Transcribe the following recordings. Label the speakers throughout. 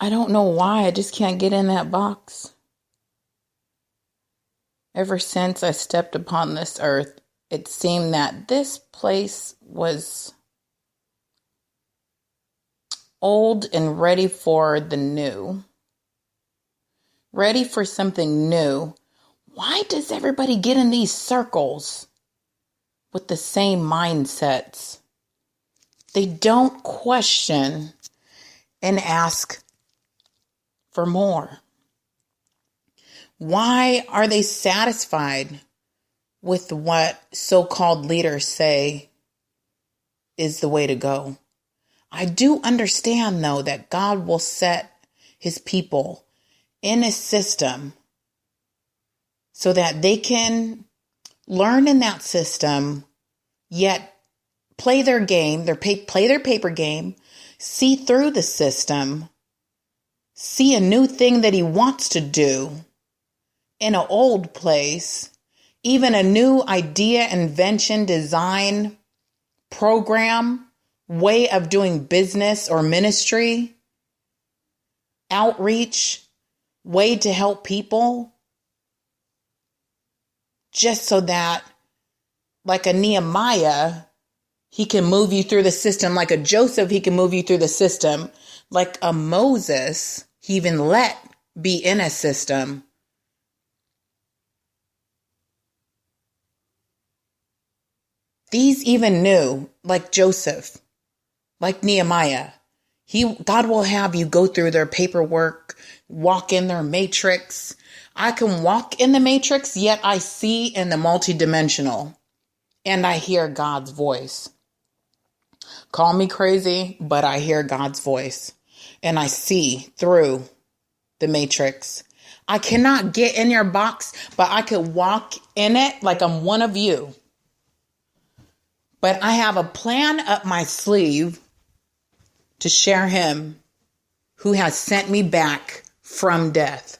Speaker 1: I don't know why. I just can't get in that box. Ever since I stepped upon this earth, it seemed that this place was old and ready for the new. Ready for something new. Why does everybody get in these circles with the same mindsets? They don't question and ask for more. Why are they satisfied with what so-called leaders say is the way to go? I do understand, though, that God will set his people in a system so that they can learn in that system, yet play their game, play their paper game, see through the system, see a new thing that he wants to do in an old place, even a new idea, invention, design, program, way of doing business or ministry, outreach, way to help people, just so that, like a Nehemiah, he can move you through the system. Like a Joseph, he can move you through the system. Like a Moses, he even let be in a system. These even knew, like Joseph, like Nehemiah, God will have you go through their paperwork, walk in their matrix. I can walk in the matrix, yet I see in the multidimensional, and I hear God's voice. Call me crazy, but I hear God's voice, and I see through the matrix. I cannot get in your box, but I could walk in it like I'm one of you. But I have a plan up my sleeve to share him who has sent me back from death.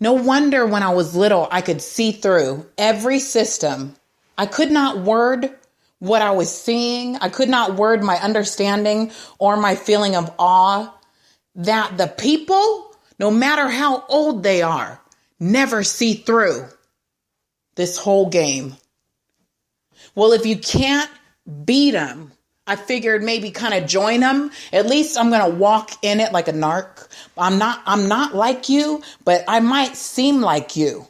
Speaker 1: No wonder when I was little, I could see through every system. I could not word what I was seeing. I could not word my understanding or my feeling of awe that the people, no matter how old they are, never see through this whole game. Well, if you can't beat them, I figured maybe kind of join them. At least I'm going to walk in it like a narc. I'm not like you, but I might seem like you.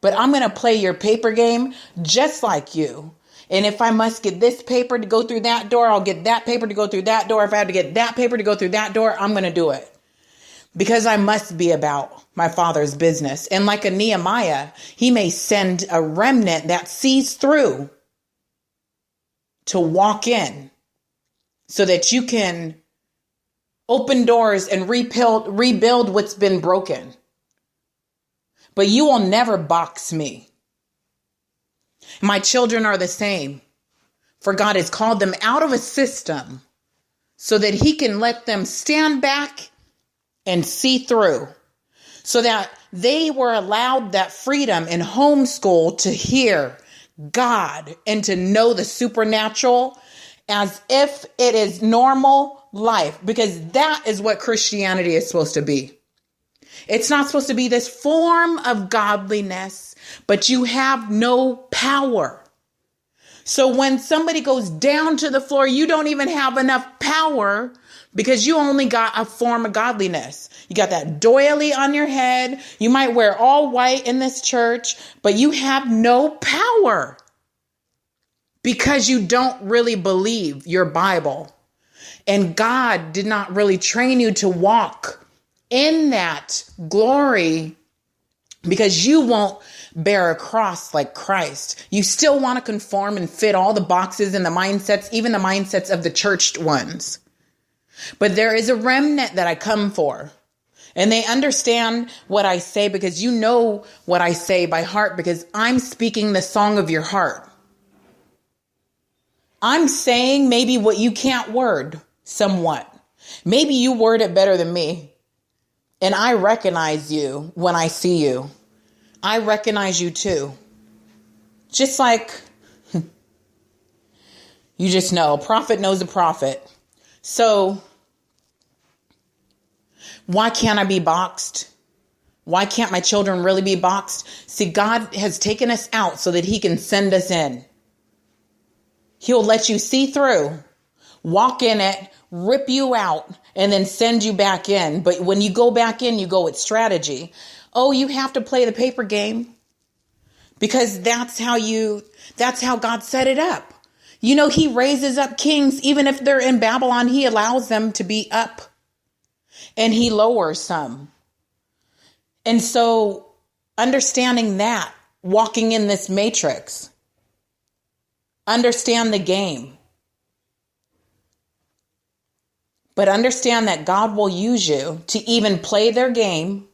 Speaker 1: But I'm going to play your paper game just like you. And if I must get this paper to go through that door, I'll get that paper to go through that door. If I have to get that paper to go through that door, I'm going to do it. Because I must be about my Father's business. And like a Nehemiah, he may send a remnant that sees through to walk in so that you can open doors and rebuild what's been broken. But you will never box me. My children are the same. For God has called them out of a system so that he can let them stand back and see through, so that they were allowed that freedom in homeschool to hear God and to know the supernatural as if it is normal life, because that is what Christianity is supposed to be. It's not supposed to be this form of godliness, but you have no power. So when somebody goes down to the floor, you don't even have enough power because you only got a form of godliness. You got that doily on your head. You might wear all white in this church, but you have no power because you don't really believe your Bible. And God did not really train you to walk in that glory because you won't bear a cross like Christ. You still want to conform and fit all the boxes and the mindsets, even the mindsets of the churched ones. But there is a remnant that I come for. And they understand what I say because you know what I say by heart, because I'm speaking the song of your heart. I'm saying maybe what you can't word somewhat. Maybe you word it better than me. And I recognize you when I see you. I recognize you too. Just like you just know, a prophet knows a prophet. So why can't I be boxed? Why can't my children really be boxed? See, God has taken us out so that he can send us in. He'll let you see through, walk in it, rip you out, and then send you back in. But when you go back in, you go with strategy. Oh, you have to play the paper game because that's how God set it up. You know, he raises up kings, even if they're in Babylon, he allows them to be up and he lowers some. And so understanding that, walking in this matrix, understand the game, but understand that God will use you to even play their game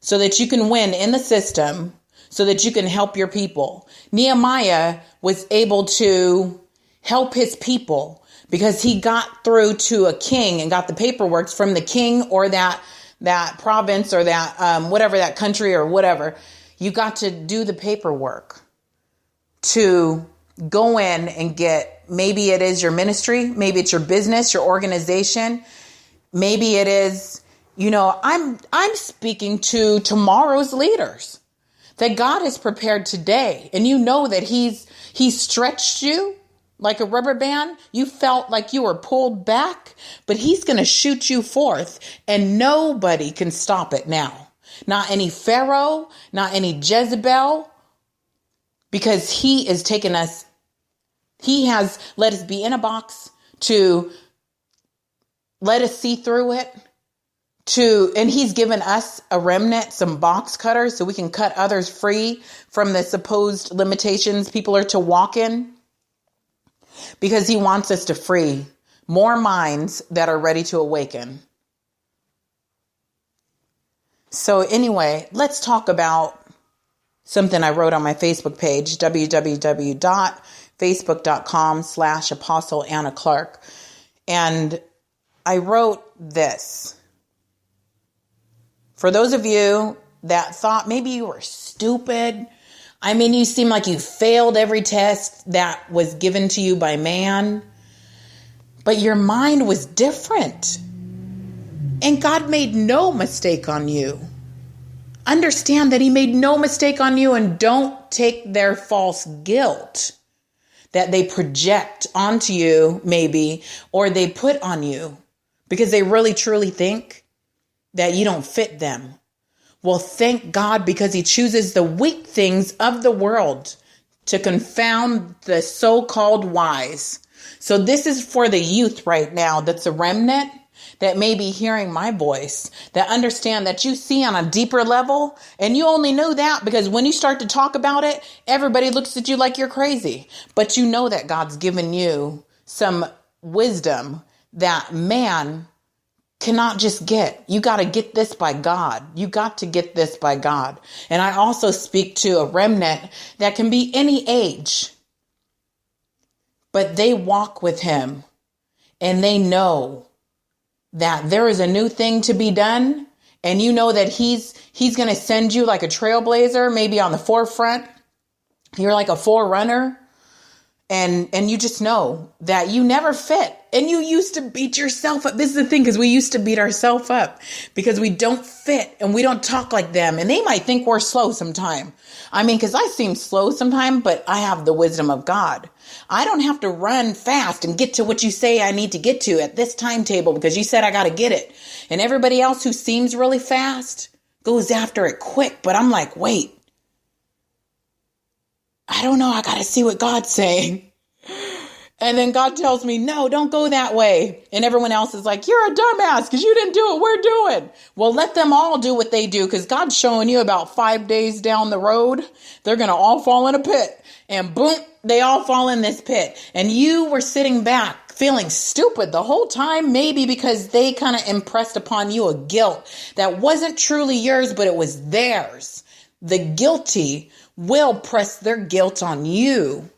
Speaker 1: so that you can win in the system, so that you can help your people. Nehemiah was able to help his people because he got through to a king and got the paperwork from the king or that province or that whatever, that country or whatever. You got to do the paperwork to go in and get, maybe it is your ministry, maybe it's your business, your organization, maybe it is, you know, I'm speaking to tomorrow's leaders that God has prepared today. And you know that he's stretched you like a rubber band. You felt like you were pulled back, but he's going to shoot you forth and nobody can stop it now. Not any Pharaoh, not any Jezebel, because he is taking us. He has let us be in a box to let us see through it and he's given us a remnant, some box cutters so we can cut others free from the supposed limitations people are to walk in. Because he wants us to free more minds that are ready to awaken. So anyway, let's talk about something I wrote on my Facebook page, www.facebook.com/Apostle Anna Clark. And I wrote this. For those of you that thought maybe you were stupid, I mean, you seem like you failed every test that was given to you by man, but your mind was different. And God made no mistake on you. Understand that he made no mistake on you, and don't take their false guilt that they project onto you maybe, or they put on you because they really truly think that you don't fit them. Well, thank God, because he chooses the weak things of the world to confound the so-called wise. So this is for the youth right now that's a remnant that may be hearing my voice, that understand that you see on a deeper level, and you only know that because when you start to talk about it, everybody looks at you like you're crazy. But you know that God's given you some wisdom that man cannot just get. You got to get this by God. You got to get this by God. And I also speak to a remnant that can be any age, but they walk with him and they know that there is a new thing to be done. And you know that he's going to send you like a trailblazer, maybe on the forefront. You're like a forerunner. And you just know that you never fit. And you used to beat yourself up. This is the thing, because we used to beat ourselves up because we don't fit and we don't talk like them. And they might think we're slow sometime. I mean, because I seem slow sometime, but I have the wisdom of God. I don't have to run fast and get to what you say I need to get to at this timetable because you said I got to get it. And everybody else who seems really fast goes after it quick. But I'm like, wait. I don't know. I got to see what God's saying. And then God tells me, no, don't go that way. And everyone else is like, you're a dumbass because you didn't do what we're doing. Well, let them all do what they do, because God's showing you about 5 days down the road, they're going to all fall in a pit. And boom, they all fall in this pit. And you were sitting back feeling stupid the whole time, maybe because they kind of impressed upon you a guilt that wasn't truly yours, but it was theirs. The guilty will press their guilt on you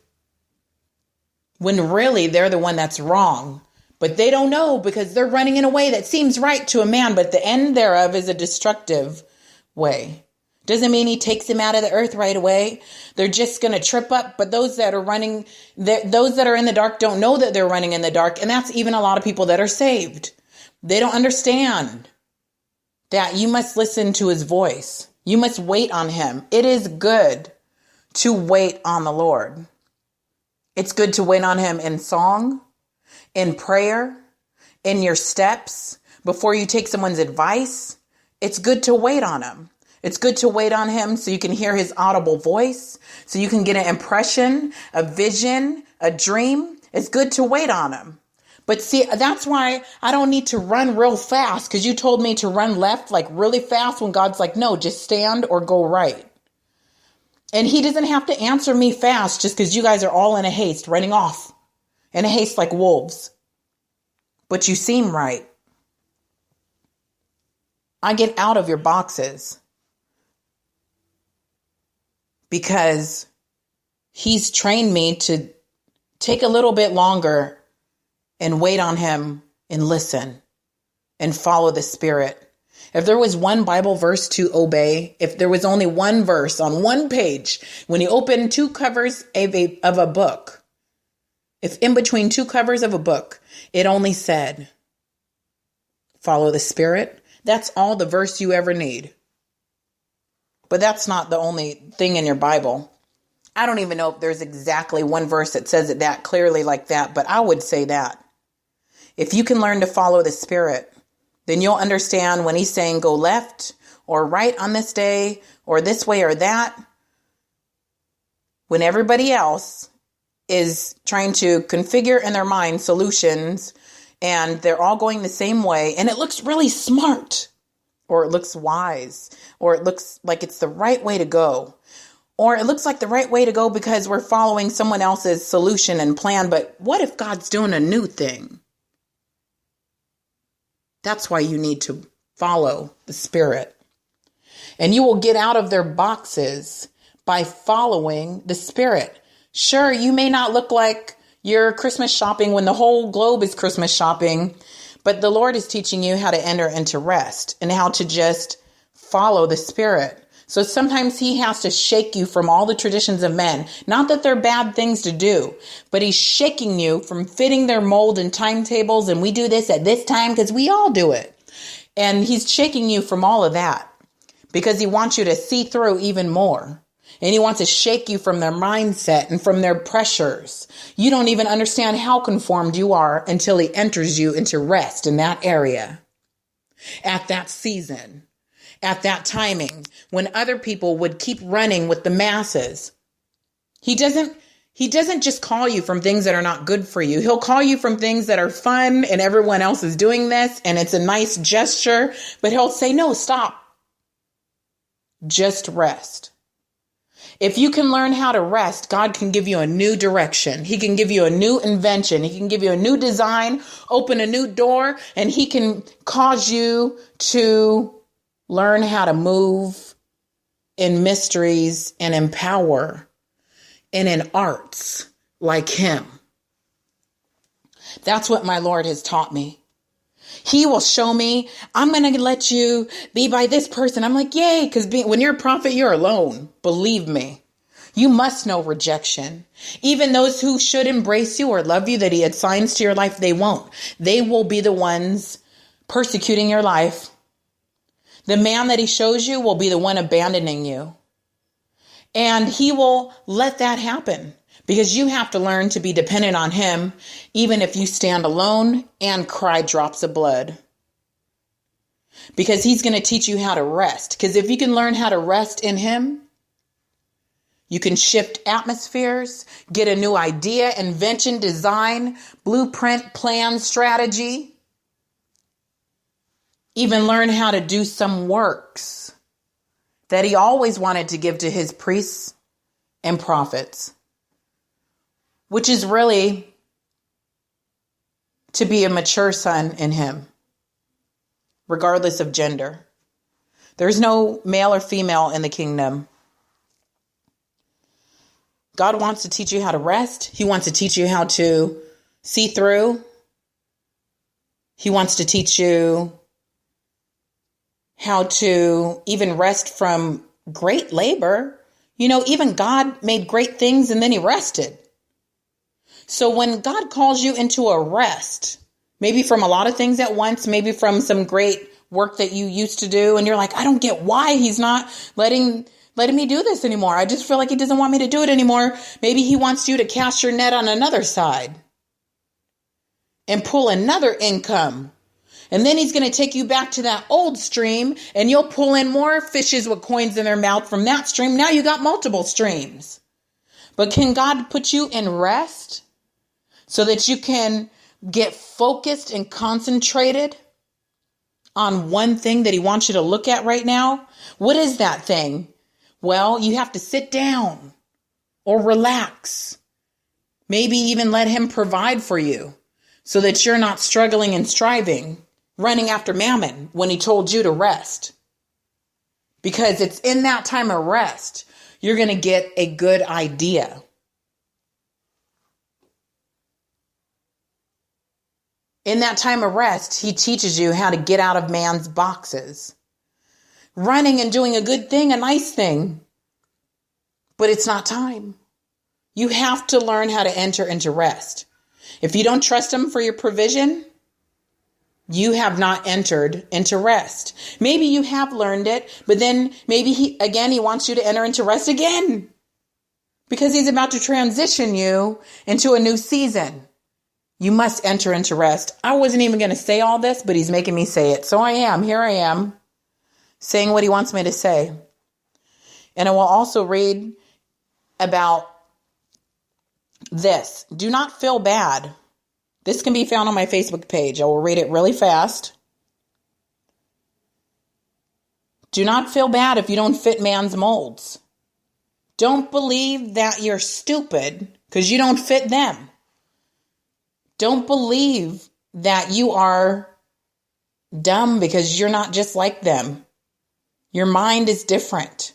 Speaker 1: when really they're the one that's wrong. But they don't know because they're running in a way that seems right to a man, but the end thereof is a destructive way. Doesn't mean he takes them out of the earth right away. They're just going to trip up. But those that are running, those that are in the dark don't know that they're running in the dark. And that's even a lot of people that are saved. They don't understand that you must listen to his voice. You must wait on him. It is good to wait on the Lord. It's good to wait on him in song, in prayer, in your steps, before you take someone's advice. It's good to wait on him. It's good to wait on him so you can hear his audible voice, so you can get an impression, a vision, a dream. It's good to wait on him. But see, that's why I don't need to run real fast, because you told me to run left like really fast when God's like, no, just stand or go right. And he doesn't have to answer me fast just because you guys are all in a haste, running off in a haste like wolves. But you seem right. I get out of your boxes because he's trained me to take a little bit longer and wait on him and listen and follow the Spirit. If there was one Bible verse to obey, if there was only one verse on one page, when you open two covers of a book, if in between two covers of a book, it only said, follow the Spirit, that's all the verse you ever need. But that's not the only thing in your Bible. I don't even know if there's exactly one verse that says it that clearly like that, but I would say that. If you can learn to follow the Spirit, then you'll understand when he's saying go left or right on this day or this way or that. When everybody else is trying to configure in their mind solutions and they're all going the same way and it looks really smart or it looks wise or it looks like it's the right way to go. Or it looks like the right way to go because we're following someone else's solution and plan. But what if God's doing a new thing? That's why you need to follow the Spirit. And you will get out of their boxes by following the Spirit. Sure, you may not look like you're Christmas shopping when the whole globe is Christmas shopping, but the Lord is teaching you how to enter into rest and how to just follow the Spirit. So sometimes he has to shake you from all the traditions of men. Not that they're bad things to do, but he's shaking you from fitting their mold and timetables. And we do this at this time because we all do it. And he's shaking you from all of that because he wants you to see through even more. And he wants to shake you from their mindset and from their pressures. You don't even understand how conformed you are until he enters you into rest in that area, at that season, at that timing, when other people would keep running with the masses. He doesn't just call you from things that are not good for you. He'll call you from things that are fun and everyone else is doing this and it's a nice gesture, but he'll say, no, stop. Just rest. If you can learn how to rest, God can give you a new direction. He can give you a new invention. He can give you a new design, open a new door, and he can cause you to learn how to move in mysteries and in power and in arts like him. That's what my Lord has taught me. He will show me, I'm going to let you be by this person. I'm like, yay, because when you're a prophet, you're alone. Believe me. You must know rejection. Even those who should embrace you or love you that he assigns to your life, they won't. They will be the ones persecuting your life. The man that he shows you will be the one abandoning you. And he will let that happen because you have to learn to be dependent on him, even if you stand alone and cry drops of blood. Because he's going to teach you how to rest. Because if you can learn how to rest in him, you can shift atmospheres, get a new idea, invention, design, blueprint, plan, strategy. Even learn how to do some works that he always wanted to give to his priests and prophets, which is really to be a mature son in him, regardless of gender. There's no male or female in the kingdom. God wants to teach you how to rest. He wants to teach you how to see through. He wants to teach you how to even rest from great labor. Even God made great things and then he rested. So when God calls you into a rest, maybe from a lot of things at once, maybe from some great work that you used to do, and you're like, I don't get why he's not letting me do this anymore. I just feel like he doesn't want me to do it anymore. Maybe he wants you to cast your net on another side and pull another income. And then he's going to take you back to that old stream and you'll pull in more fishes with coins in their mouth from that stream. Now you got multiple streams. But can God put you in rest so that you can get focused and concentrated on one thing that he wants you to look at right now? What is that thing? Well, you have to sit down or relax. Maybe even let him provide for you so that you're not struggling and striving, running after mammon when he told you to rest. Because it's in that time of rest, you're going to get a good idea. In that time of rest, he teaches you how to get out of man's boxes. Running and doing a good thing, a nice thing. But it's not time. You have to learn how to enter into rest. If you don't trust him for your provision, you have not entered into rest. Maybe you have learned it, but then maybe he wants you to enter into rest again. Because he's about to transition you into a new season. You must enter into rest. I wasn't even going to say all this, but he's making me say it. So I am. Here I am, saying what he wants me to say. And I will also read about this. Do not feel bad. This can be found on my Facebook page. I will read it really fast. Do not feel bad if you don't fit man's molds. Don't believe that you're stupid because you don't fit them. Don't believe that you are dumb because you're not just like them. Your mind is different.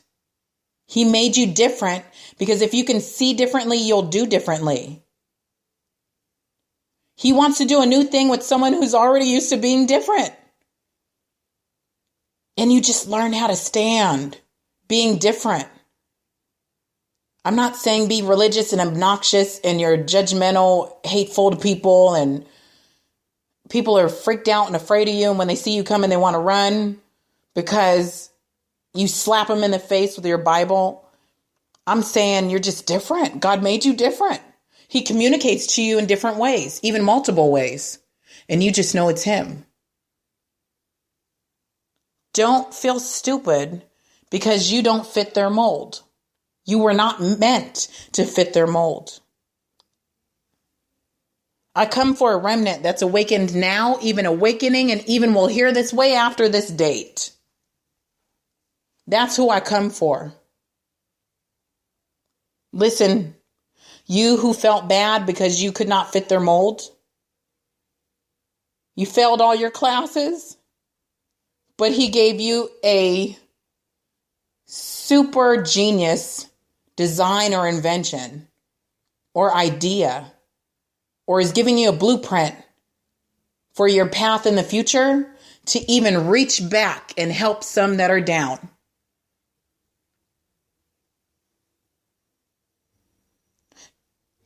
Speaker 1: He made you different because if you can see differently, you'll do differently. He wants to do a new thing with someone who's already used to being different. And you just learn how to stand being different. I'm not saying be religious and obnoxious and you're judgmental, hateful to people and people are freaked out and afraid of you. And when they see you coming, they want to run because you slap them in the face with your Bible. I'm saying you're just different. God made you different. He communicates to you in different ways, even multiple ways. And you just know it's him. Don't feel stupid because you don't fit their mold. You were not meant to fit their mold. I come for a remnant that's awakened now, even awakening, and even will hear this way after this date. That's who I come for. Listen, you who felt bad because you could not fit their mold. You failed all your classes, but he gave you a super genius design or invention or idea, or is giving you a blueprint for your path in the future to even reach back and help some that are down.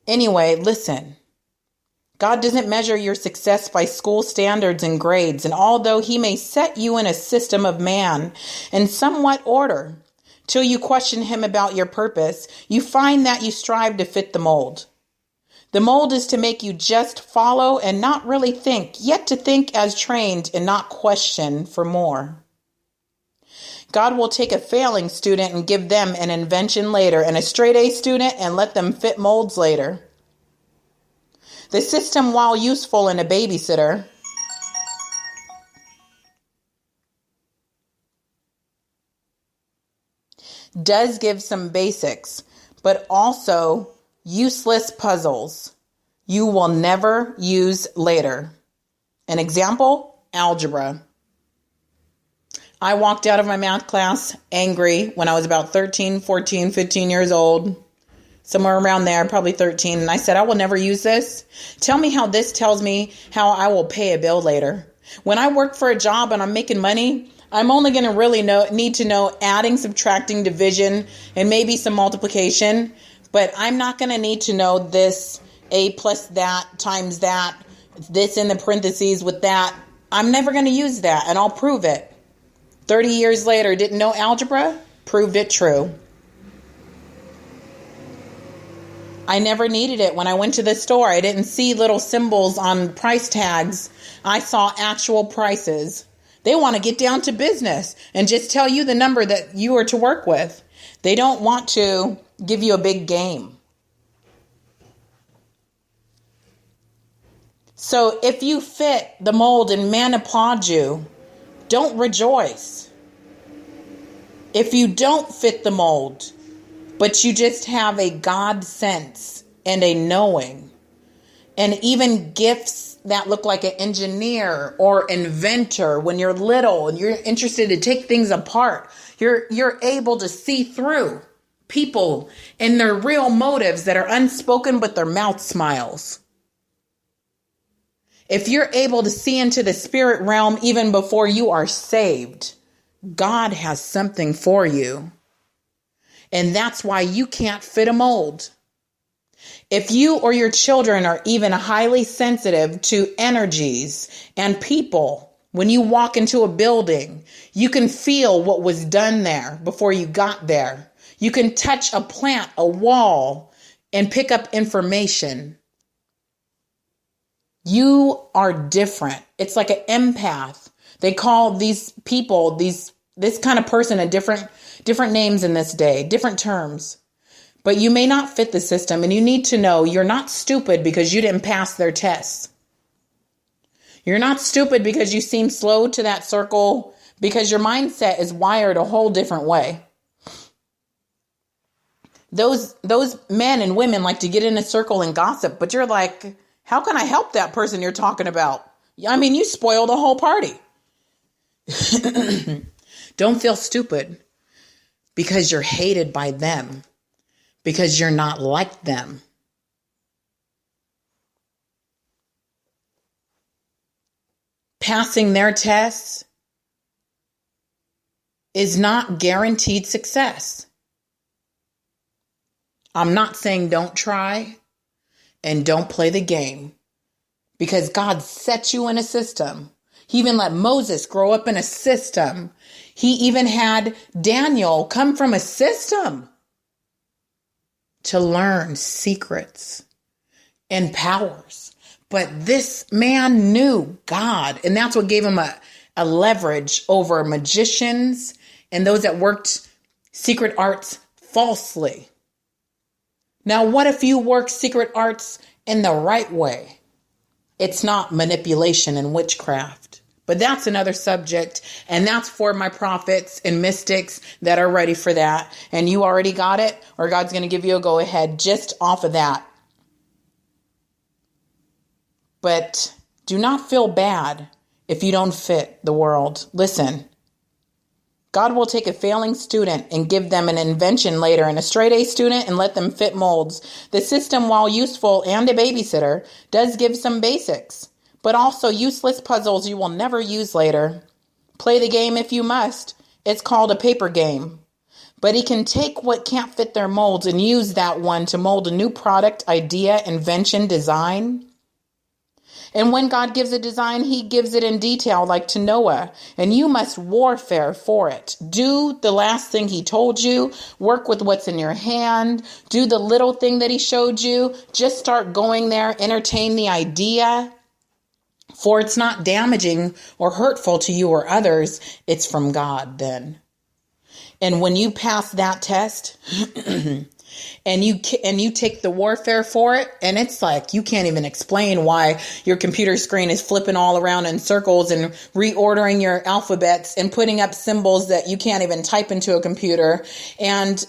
Speaker 1: Anyway, listen. God doesn't measure your success by school standards and grades, and although he may set you in a system of man in somewhat order, till you question him about your purpose, you find that you strive to fit the mold. The mold is to make you just follow and not really think, yet to think as trained and not question for more. God will take a failing student and give them an invention later, and a straight A student and let them fit molds later. The system, while useful in a babysitter, does give some basics, but also useless puzzles you will never use later. An example, algebra. I walked out of my math class angry when I was about 13, 14, 15 years old, somewhere around there, probably 13. And I said, I will never use this. Tell me how this tells me how I will pay a bill later. When I work for a job and I'm making money, I'm only going to really need to know adding, subtracting, division, and maybe some multiplication. But I'm not going to need to know this, a plus that times that, this in the parentheses with that. I'm never going to use that, and I'll prove it. 30 years later, didn't know algebra? Proved it true. I never needed it when I went to the store. I didn't see little symbols on price tags. I saw actual prices. They want to get down to business and just tell you the number that you are to work with. They don't want to give you a big game. So if you fit the mold and man applauds you, don't rejoice. If you don't fit the mold, but you just have a God sense and a knowing, and even gifts that look like an engineer or inventor, when you're little and you're interested to take things apart, you're able to see through people and their real motives that are unspoken, but their mouth smiles. If you're able to see into the spirit realm even before you are saved, God has something for you. And that's why you can't fit a mold. If you or your children are even highly sensitive to energies and people, when you walk into a building, you can feel what was done there before you got there. You can touch a plant, a wall, and pick up information. You are different. It's like an empath. They call these people, this kind of person, a different names in this day, different terms. But you may not fit the system, and you need to know you're not stupid because you didn't pass their tests. You're not stupid because you seem slow to that circle, because your mindset is wired a whole different way. Those men and women like to get in a circle and gossip, but you're like, how can I help that person you're talking about? I mean, you spoil the whole party. Don't feel stupid because you're hated by them, because you're not like them. Passing their tests is not guaranteed success. I'm not saying don't try and don't play the game, because God set you in a system. He even let Moses grow up in a system. He even had Daniel come from a system to learn secrets and powers. But this man knew God, and that's what gave him a leverage over magicians and those that worked secret arts falsely. Now, what if you work secret arts in the right way? It's not manipulation and witchcraft. But that's another subject, and that's for my prophets and mystics that are ready for that. And you already got it, or God's going to give you a go ahead just off of that. But do not feel bad if you don't fit the world. Listen, God will take a failing student and give them an invention later, and a straight A student and let them fit molds. The system, while useful and a babysitter, does give some basics, but also useless puzzles you will never use later. Play the game if you must. It's called a paper game. But he can take what can't fit their molds and use that one to mold a new product, idea, invention, design. And when God gives a design, he gives it in detail, like to Noah, and you must warfare for it. Do the last thing he told you. Work with what's in your hand. Do the little thing that he showed you. Just start going there. Entertain the idea. For it's not damaging or hurtful to you or others. It's from God then. And when you pass that test and you take the warfare for it, and it's like you can't even explain why your computer screen is flipping all around in circles and reordering your alphabets and putting up symbols that you can't even type into a computer, and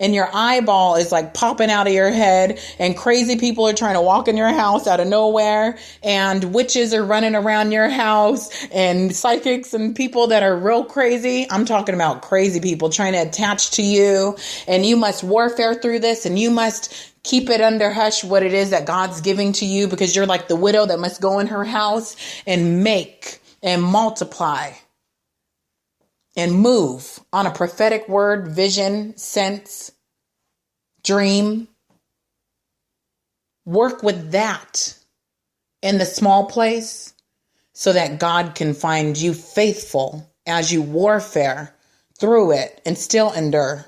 Speaker 1: your eyeball is like popping out of your head, and crazy people are trying to walk in your house out of nowhere, and witches are running around your house, and psychics and people that are real crazy. I'm talking about crazy people trying to attach to you, and you must warfare through this, and you must keep it under hush what it is that God's giving to you, because you're like the widow that must go in her house and make and multiply. and move on a prophetic word, vision, sense, dream. Work with that in the small place so that God can find you faithful as you warfare through it and still endure.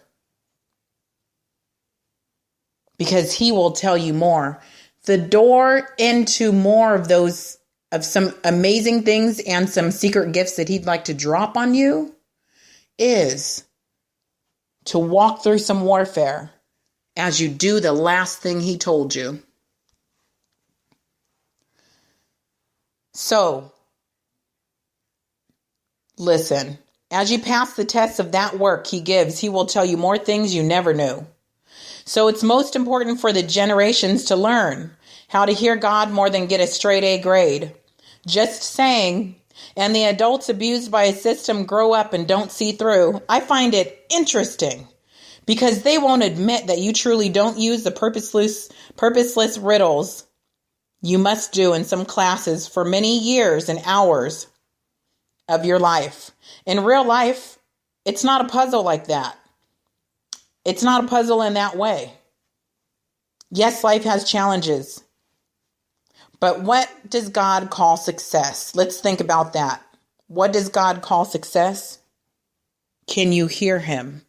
Speaker 1: Because he will tell you more. The door into more of those, of some amazing things and some secret gifts that he'd like to drop on you, is to walk through some warfare as you do the last thing he told you. So, listen, as you pass the tests of that work he gives, he will tell you more things you never knew. So it's most important for the generations to learn how to hear God more than get a straight A grade. Just saying, and the adults abused by a system grow up and don't see through. I find it interesting because they won't admit that you truly don't use the purposeless riddles you must do in some classes for many years and hours of your life. In real life, it's not a puzzle like that. It's not a puzzle in that way. Yes, life has challenges. But what does God call success? Let's think about that. What does God call success? Can you hear him?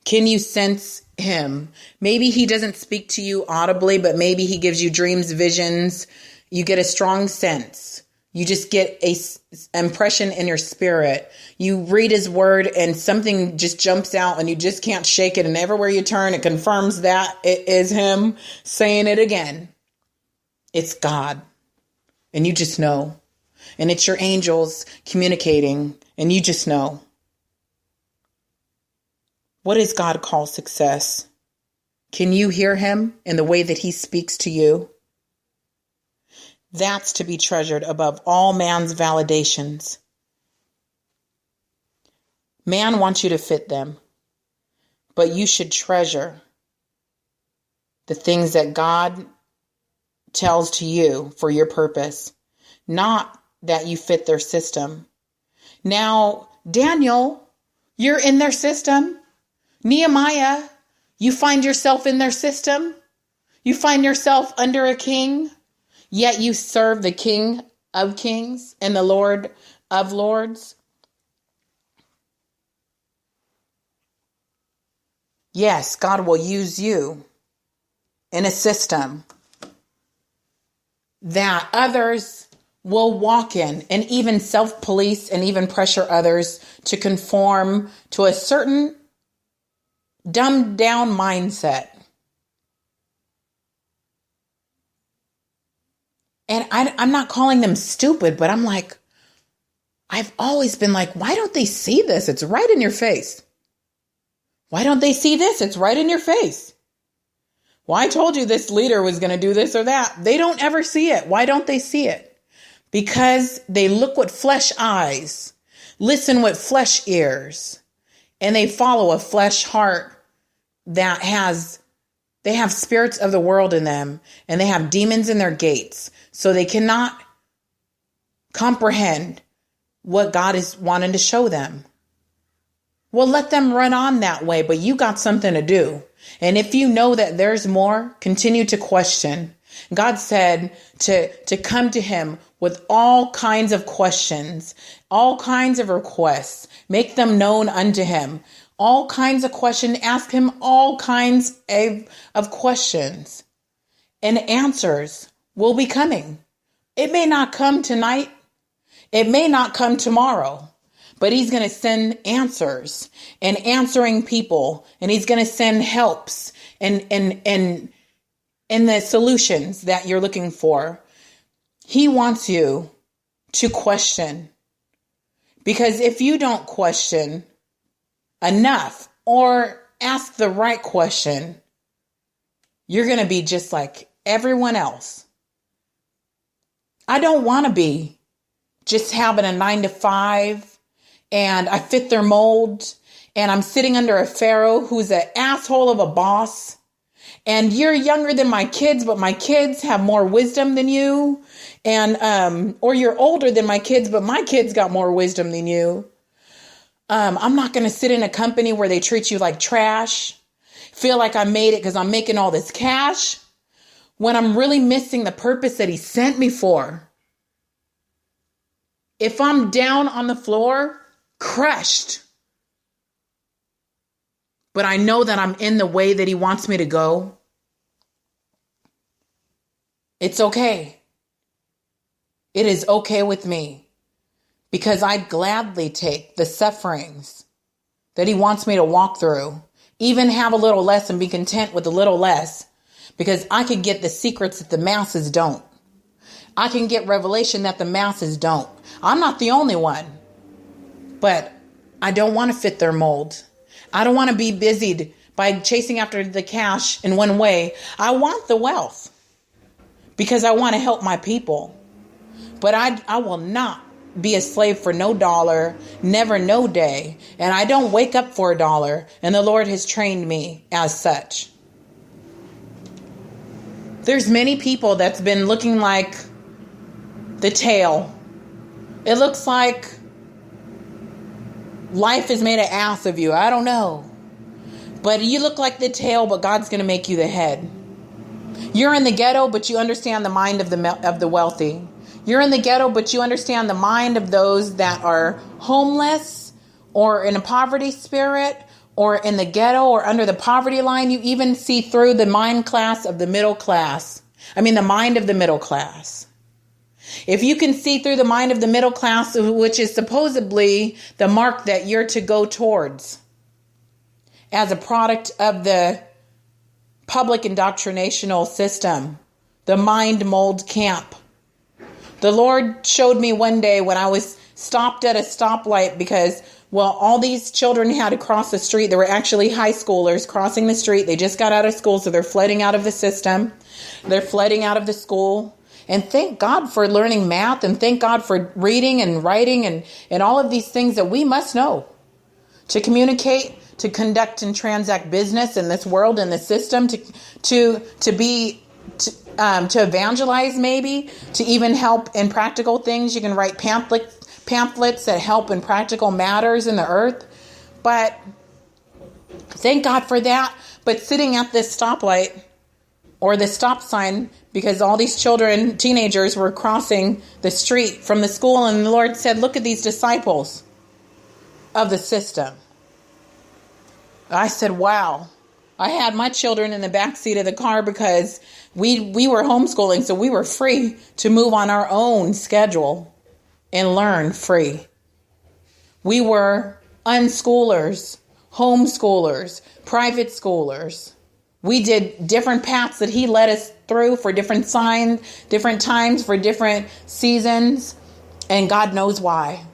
Speaker 1: Can you sense him? Maybe he doesn't speak to you audibly, but maybe he gives you dreams, visions. You get a strong sense. You just get a impression in your spirit. You read his word and something just jumps out and you just can't shake it. And everywhere you turn, it confirms that it is him saying it again. It's God. And you just know. And it's your angels communicating and you just know. What does God call success? Can you hear him in the way that he speaks to you? That's to be treasured above all man's validations. Man wants you to fit them, but you should treasure the things that God tells to you for your purpose, not that you fit their system. Now, Daniel, you're in their system. Nehemiah, you find yourself in their system. You find yourself under a king. Yet you serve the King of Kings and the Lord of Lords. Yes, God will use you in a system that others will walk in and even self-police and even pressure others to conform to a certain dumbed down mindset. And I'm not calling them stupid, but I'm like, I've always been like, why don't they see this? It's right in your face. Why don't they see this? It's right in your face. Well, I told you this leader was going to do this or that. They don't ever see it. Why don't they see it? Because they look with flesh eyes, listen with flesh ears, and they follow a flesh heart that they have spirits of the world in them, and they have demons in their gates. So they cannot comprehend what God is wanting to show them. Well, let them run on that way, but you got something to do. And if you know that there's more, continue to question. God said to come to him with all kinds of questions, all kinds of requests, make them known unto him. All kinds of questions, ask him all kinds of questions, and answers will be coming. It may not come tonight. It may not come tomorrow, but he's going to send answers and answering people, and he's going to send helps and the solutions that you're looking for. He wants you to question, because if you don't question enough or ask the right question, you're going to be just like everyone else. I don't want to be just having a 9-to-5 and I fit their mold and I'm sitting under a pharaoh who's an asshole of a boss, and you're younger than my kids, but my kids have more wisdom than you, and or you're older than my kids, but my kids got more wisdom than you. I'm not going to sit in a company where they treat you like trash, feel like I made it because I'm making all this cash when I'm really missing the purpose that he sent me for. If I'm down on the floor, crushed, but I know that I'm in the way that he wants me to go, it's okay. It is okay with me. Because I'd gladly take the sufferings that he wants me to walk through, even have a little less and be content with a little less, because I can get the secrets that the masses don't. I can get revelation that the masses don't. I'm not the only one, but I don't want to fit their mold. I don't want to be busied by chasing after the cash in one way. I want the wealth because I want to help my people, but I will not be a slave for no dollar, never no day. And I don't wake up for a dollar. And the Lord has trained me as such. There's many people that's been looking like the tail. It looks like life has made an ass of you. I don't know. But you look like the tail, but God's going to make you the head. You're in the ghetto, but you understand the mind of the wealthy. You're in the ghetto, but you understand the mind of those that are homeless or in a poverty spirit or in the ghetto or under the poverty line. You even see through the mind class of the middle class. The mind of the middle class. If you can see through the mind of the middle class, which is supposedly the mark that you're to go towards as a product of the public indoctrinational system, the mind mold camp. The Lord showed me one day when I was stopped at a stoplight because, all these children had to cross the street. They were actually high schoolers crossing the street. They just got out of school, so they're flooding out of the system. They're flooding out of the school. And thank God for learning math, and thank God for reading and writing and all of these things that we must know to communicate, to conduct and transact business in this world, in the system, to evangelize, maybe to even help in practical things. You can write pamphlets that help in practical matters in the earth. But thank God for that. But sitting at this stoplight or the stop sign, because all these children, teenagers, were crossing the street from the school, and the Lord said, look at these disciples of the system. I said, wow. I had my children in the back seat of the car because we were homeschooling, so we were free to move on our own schedule and learn free. We were unschoolers, homeschoolers, private schoolers. We did different paths that he led us through for different signs, different times, for different seasons. And God knows why.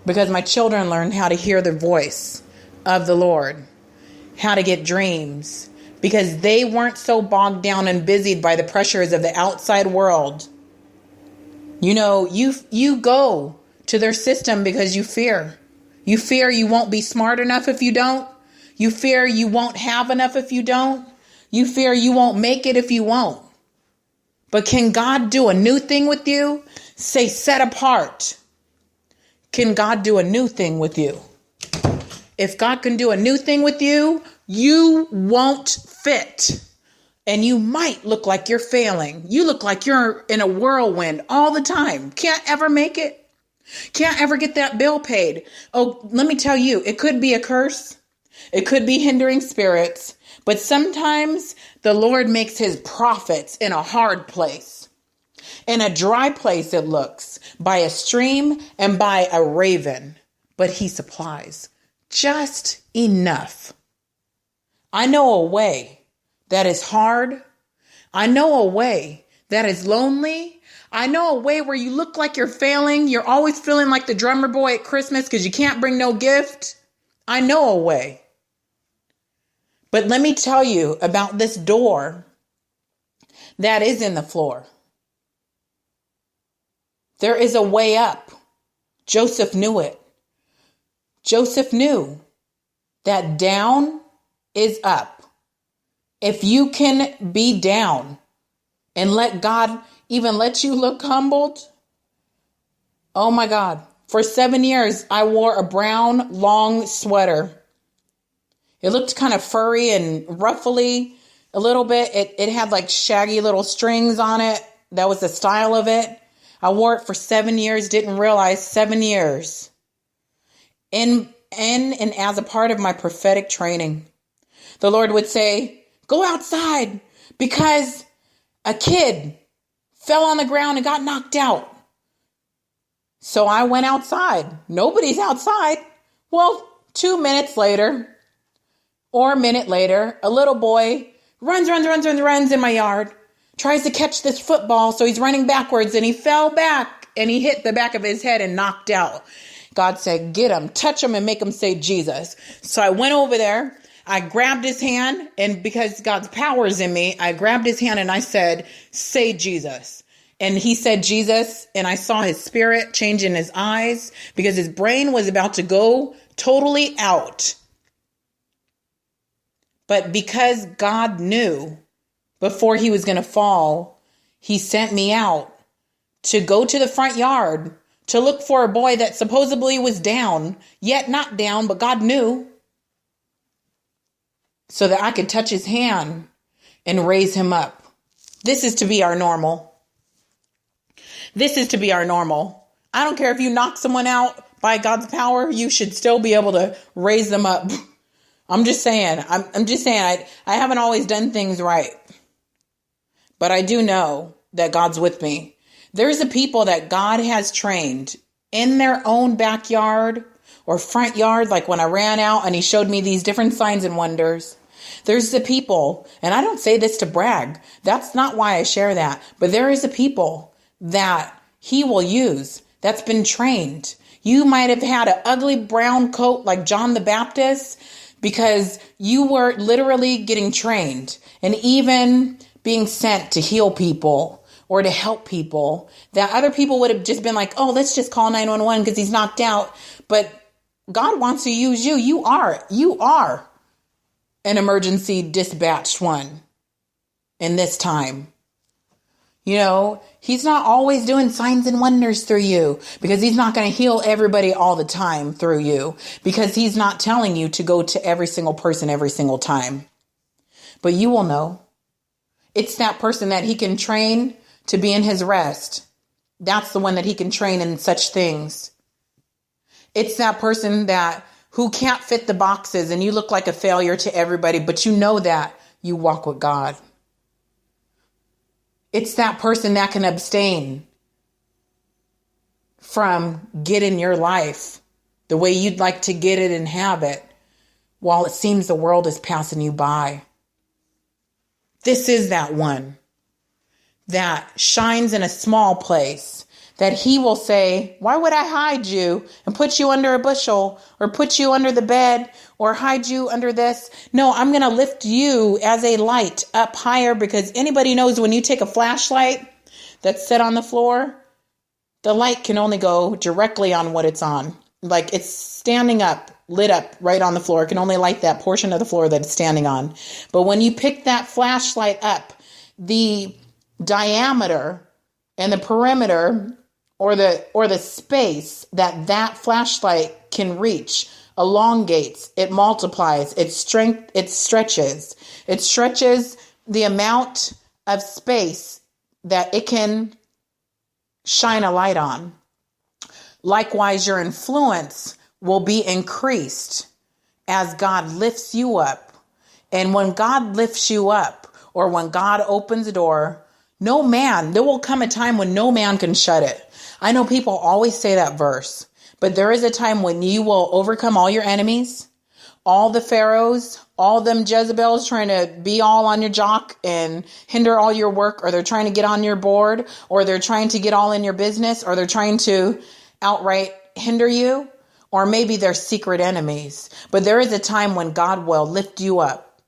Speaker 1: Because my children learned how to hear the voice of the Lord, how to get dreams, because they weren't so bogged down and busied by the pressures of the outside world. You go to their system because you fear. You fear you won't be smart enough if you don't. You fear you won't have enough if you don't. You fear you won't make it if you won't. But can God do a new thing with you? Say, set apart. Can God do a new thing with you? If God can do a new thing with you, you won't fit. And you might look like you're failing. You look like you're in a whirlwind all the time. Can't ever make it. Can't ever get that bill paid. Oh, let me tell you, it could be a curse. It could be hindering spirits. But sometimes the Lord makes his prophets in a hard place. In a dry place, it looks, by a stream and by a raven. But he supplies just enough. I know a way that is hard. I know a way that is lonely. I know a way where you look like you're failing. You're always feeling like the drummer boy at Christmas because you can't bring no gift. I know a way. But let me tell you about this door that is in the floor. There is a way up. Joseph knew it. Joseph knew that down is up. If you can be down and let God even let you look humbled, oh my God, For 7 years, I wore a brown, long sweater. It looked kind of furry and ruffly a little bit. It had like shaggy little strings on it. That was the style of it. I wore it for 7 years, didn't realize 7 years. And as a part of my prophetic training, the Lord would say, go outside because a kid fell on the ground and got knocked out. So I went outside. Nobody's outside. Well, 2 minutes later or a minute later, a little boy runs in my yard, tries to catch this football. So he's running backwards and he fell back and he hit the back of his head and knocked out. God said, get him, touch him and make him say Jesus. So I went over there. I grabbed his hand, and because God's power is in me, I grabbed his hand and I said, say Jesus. And he said Jesus, and I saw his spirit change in his eyes because his brain was about to go totally out. But because God knew before he was going to fall, he sent me out to go to the front yard to look for a boy that supposedly was down, yet not down, but God knew, so that I could touch his hand and raise him up. This is to be our normal. This is to be our normal. I don't care if you knock someone out by God's power, you should still be able to raise them up. I'm just saying, I haven't always done things right, but I do know that God's with me. There's a people that God has trained in their own backyard or front yard, like when I ran out and he showed me these different signs and wonders. There's the people, and I don't say this to brag. That's not why I share that. But there is a people that he will use that's been trained. You might have had an ugly brown coat like John the Baptist because you were literally getting trained and even being sent to heal people or to help people, that other people would have just been like, oh, let's just call 911 because he's knocked out. But God wants to use you. You are an emergency dispatched one in this time. You know, he's not always doing signs and wonders through you because he's not going to heal everybody all the time through you because he's not telling you to go to every single person every single time. But you will know. It's that person that he can train to be in his rest. That's the one that he can train in such things. It's that person who can't fit the boxes and you look like a failure to everybody, but you know that you walk with God. It's that person that can abstain from getting your life the way you'd like to get it and have it while it seems the world is passing you by. This is that one that shines in a small place, that he will say, why would I hide you and put you under a bushel or put you under the bed or hide you under this? No, I'm going to lift you as a light up higher, because anybody knows when you take a flashlight that's set on the floor, the light can only go directly on what it's on. Like it's standing up, lit up right on the floor. It can only light that portion of the floor that it's standing on. But when you pick that flashlight up, the diameter and the perimeter or the space that flashlight can reach elongates, it multiplies, it stretches the amount of space that it can shine a light on. Likewise, your influence will be increased as God lifts you up. And when God lifts you up, or when God opens a door, there will come a time when no man can shut it. I know people always say that verse, but there is a time when you will overcome all your enemies, all the pharaohs, all them Jezebels trying to be all on your jock and hinder all your work, or they're trying to get on your board, or they're trying to get all in your business, or they're trying to outright hinder you, or maybe they're secret enemies. But there is a time when God will lift you up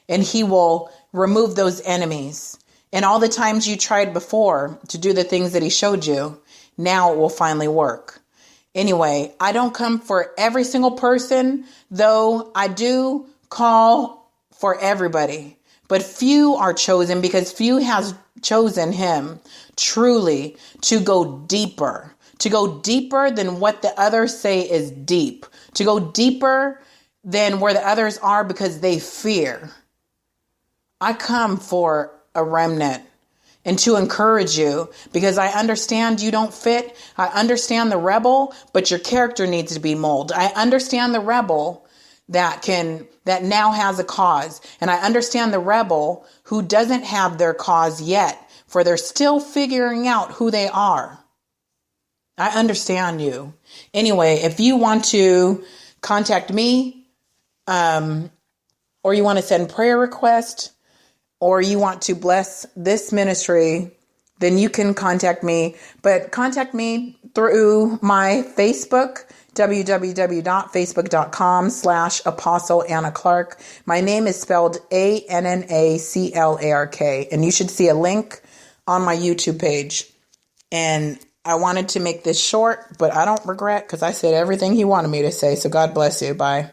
Speaker 1: and he will remove those enemies. And all the times you tried before to do the things that he showed you, now it will finally work. Anyway, I don't come for every single person, though I do call for everybody. But few are chosen because few has chosen him truly to go deeper than what the others say is deep, to go deeper than where the others are because they fear. I come for a remnant and to encourage you because I understand you don't fit. I understand the rebel, but your character needs to be molded. I understand the rebel that now has a cause. And I understand the rebel who doesn't have their cause yet, for they're still figuring out who they are. I understand you. Anyway, if you want to contact me, or you want to send prayer requests, or you want to bless this ministry, then you can contact me. But contact me through my Facebook, www.facebook.com/Apostle Anna Clark. My name is spelled ANNACLARK, and you should see a link on my YouTube page. And I wanted to make this short, but I don't regret because I said everything he wanted me to say. So God bless you. Bye.